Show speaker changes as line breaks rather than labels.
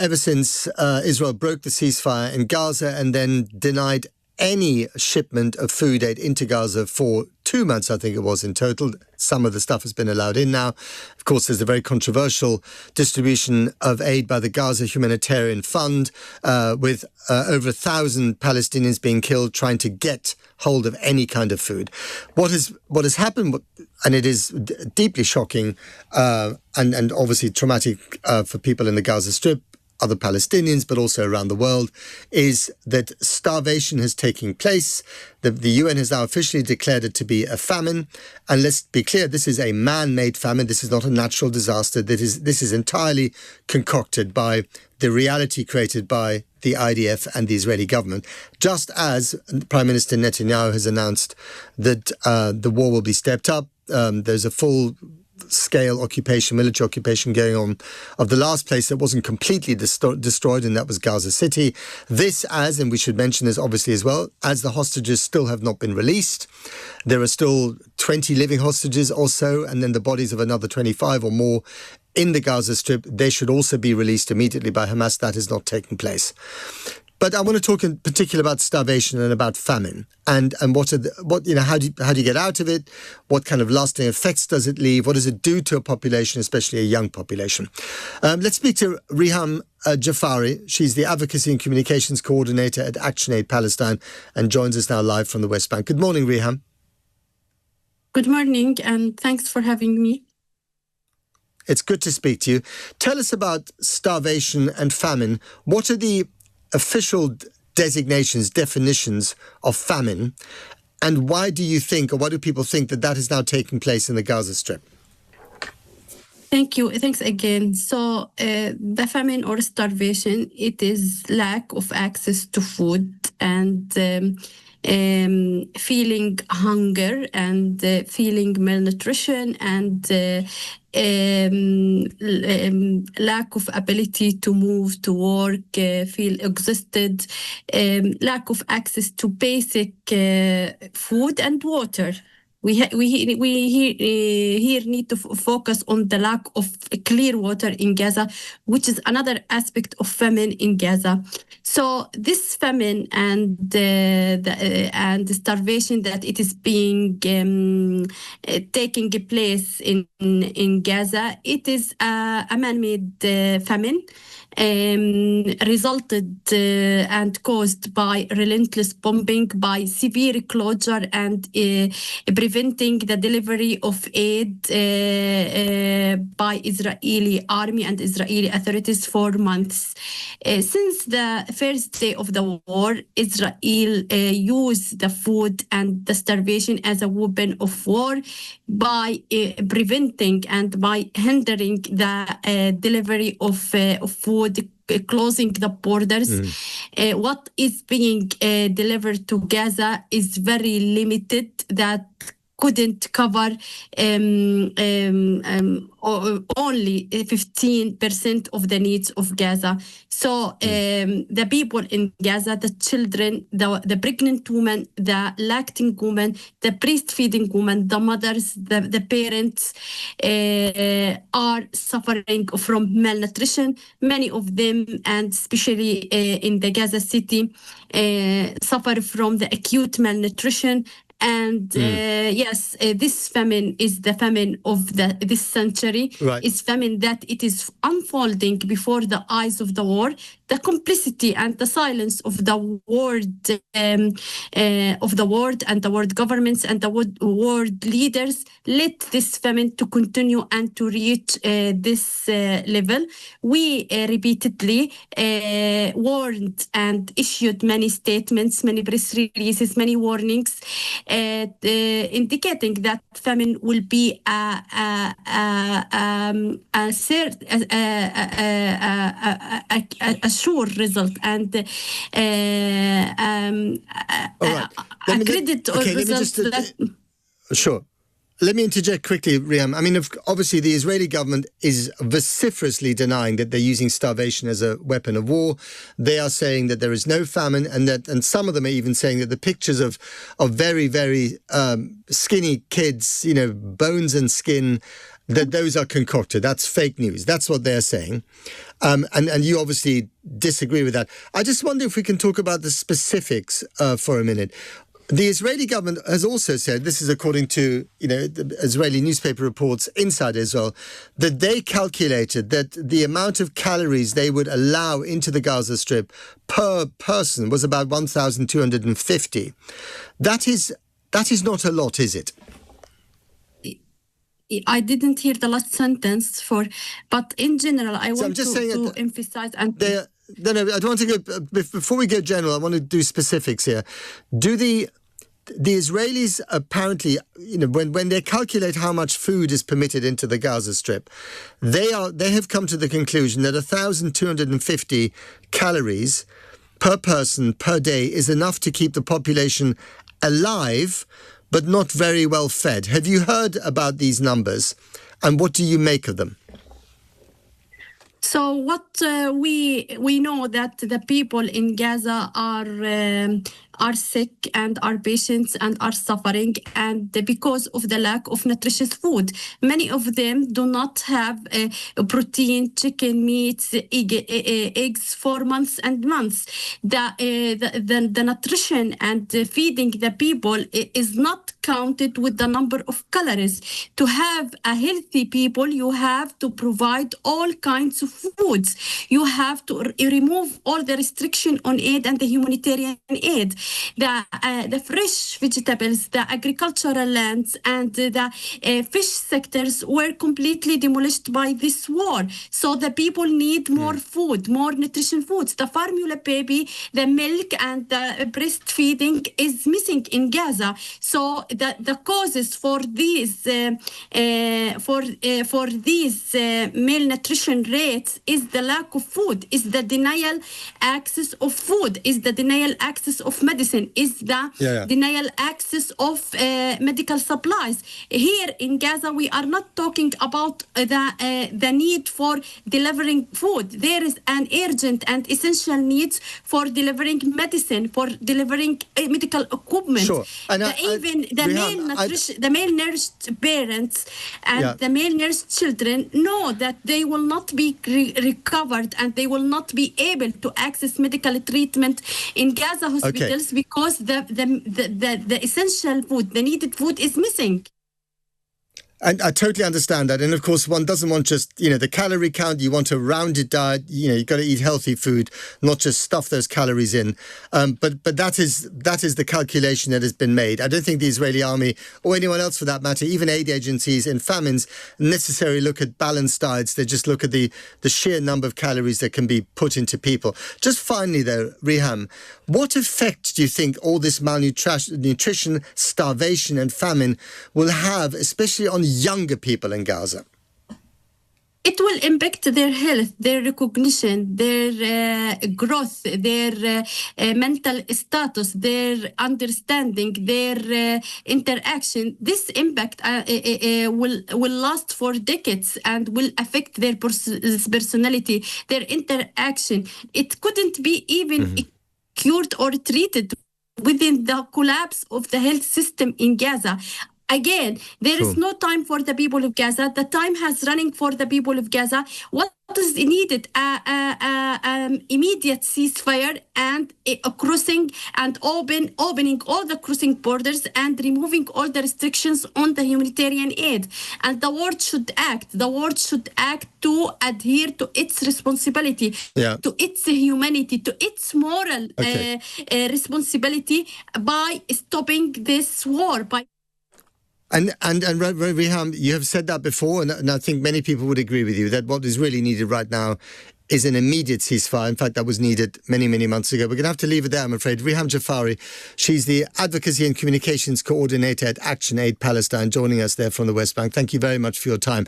ever since Israel broke the ceasefire in Gaza and then denied any shipment of food aid into Gaza for 2 months, I think it was in total. Some of the stuff has been allowed in now. Of course, there's a very controversial distribution of aid by the Gaza Humanitarian Fund, with over 1,000 Palestinians being killed trying to get hold of any kind of food. What has happened, and it is deeply shocking and obviously traumatic for people in the Gaza Strip, other Palestinians, but also around the world, is that starvation has taken place. The UN has now officially declared it to be a famine. And let's be clear, this is a man-made famine. This is not a natural disaster. This is entirely concocted by the reality created by the IDF and the Israeli government, just as Prime Minister Netanyahu has announced that the war will be stepped up. There's a full-scale occupation, military occupation going on of the last place that wasn't completely destroyed, and that was Gaza City. This and we should mention this obviously as well, as the hostages still have not been released. There are still 20 living hostages or so, and then the bodies of another 25 or more in the Gaza Strip. They should also be released immediately by Hamas. That has not taken place. But I want to talk in particular about starvation and about famine, and how do you get out of it? What kind of lasting effects does it leave? What does it do to a population, especially a young population? Let's speak to Riham Jafari. She's the Advocacy and Communications Coordinator at ActionAid Palestine and joins us now live from the West Bank. Good morning, Riham.
Good morning, and thanks for having me.
It's good to speak to you. Tell us about starvation and famine. What are the official definitions of famine, and why do you think, or why do people think that is now taking place in the Gaza Strip?
Thank you. Thanks again. So the famine or starvation, it is lack of access to food and feeling hunger and feeling malnutrition and lack of ability to move, to work, feel exhausted, lack of access to basic food and water. We here need to focus on the lack of clear water in Gaza, which is another aspect of famine in Gaza. So this famine and the starvation that it is being taking place in Gaza, it is a man-made famine. Resulted and caused by relentless bombing, by severe closure and preventing the delivery of aid by Israeli army and Israeli authorities for months. Since the first day of the war, Israel used the food and the starvation as a weapon of war by preventing and by hindering the delivery of food, closing the borders. What is being delivered to Gaza is very limited, that couldn't cover only 15% of the needs of Gaza. So the people in Gaza, the children, the pregnant women, the lactating women, the breastfeeding women, the mothers, the parents are suffering from malnutrition. Many of them, and especially in the Gaza City, suffer from the acute malnutrition. And yes, this famine is the famine of this century.
Right.
It's famine that it is unfolding before the eyes of the world. The complicity and the silence of the world, and the world governments and the world leaders let this famine to continue and to reach this level. We repeatedly warned and issued many statements, many press releases, many warnings, indicating that famine will be a sure result and
Sure. Let me interject quickly, Riham. I mean, obviously, the Israeli government is vociferously denying that they're using starvation as a weapon of war. They are saying that there is no famine, and some of them are even saying that the pictures of very, very skinny kids, bones and skin, that those are concocted. That's fake news. That's what they're saying. And you obviously disagree with that. I just wonder if we can talk about the specifics for a minute. The Israeli government has also said, this is according to the Israeli newspaper reports inside Israel, that they calculated that the amount of calories they would allow into the Gaza Strip per person was about 1,250. That is not a lot, is it?
I didn't hear the last sentence but in general, I want to emphasize and.
No, I don't want to go, before we go general, I want to do specifics here. Do the Israelis apparently, when they calculate how much food is permitted into the Gaza Strip, they have come to the conclusion that 1,250 calories per person per day is enough to keep the population alive, but not very well fed. Have you heard about these numbers, and what do you make of them?
So what we know that the people in Gaza are sick and are patients and are suffering, and because of the lack of nutritious food. Many of them do not have protein, chicken, meats, eggs for months and months. The nutrition and feeding the people is not counted with the number of calories. To have a healthy people, you have to provide all kinds of foods. You have to remove all the restriction on aid and the humanitarian aid. The fresh vegetables, the agricultural lands, and the fish sectors were completely demolished by this war. So the people need more food, more nutrition foods. The formula baby, the milk, and the breastfeeding is missing in Gaza. So the causes for these malnutrition rates is the lack of food, is the denial access of food, is the denial access of medicine, is the denial access of medical supplies. Here in Gaza, we are not talking about the need for delivering food. There is an urgent and essential needs for delivering medicine, for delivering medical equipment.
Sure.
The malnourished parents and the malnourished children know that they will not be recovered and they will not be able to access medical treatment in Gaza hospitals because the essential food, the needed food is missing.
And I totally understand that. And of course, one doesn't want just, the calorie count. You want a rounded diet. You've got to eat healthy food, not just stuff those calories in. But that is the calculation that has been made. I don't think the Israeli army or anyone else for that matter, even aid agencies in famines, necessarily look at balanced diets. They just look at the sheer number of calories that can be put into people. Just finally, though, Riham, what effect do you think all this malnutrition, starvation and famine will have, especially on younger people in Gaza?
It will impact their health, their recognition, their growth, their mental status, their understanding, their interaction. This impact will last for decades and will affect their personality, their interaction. It couldn't be even cured or treated within the collapse of the health system in Gaza. Again, there is no time for the people of Gaza. The time has running for the people of Gaza. What is needed? Immediate ceasefire and a crossing and opening all the crossing borders and removing all the restrictions on the humanitarian aid. And the world should act. The world should act to adhere to its responsibility, to its humanity, to its moral responsibility by stopping this war.
And Riham, you have said that before, and I think many people would agree with you that what is really needed right now is an immediate ceasefire. In fact, that was needed many, many months ago. We're going to have to leave it there, I'm afraid. Riham Jafari, she's the Advocacy and Communications Coordinator at Action Aid Palestine, joining us there from the West Bank. Thank you very much for your time.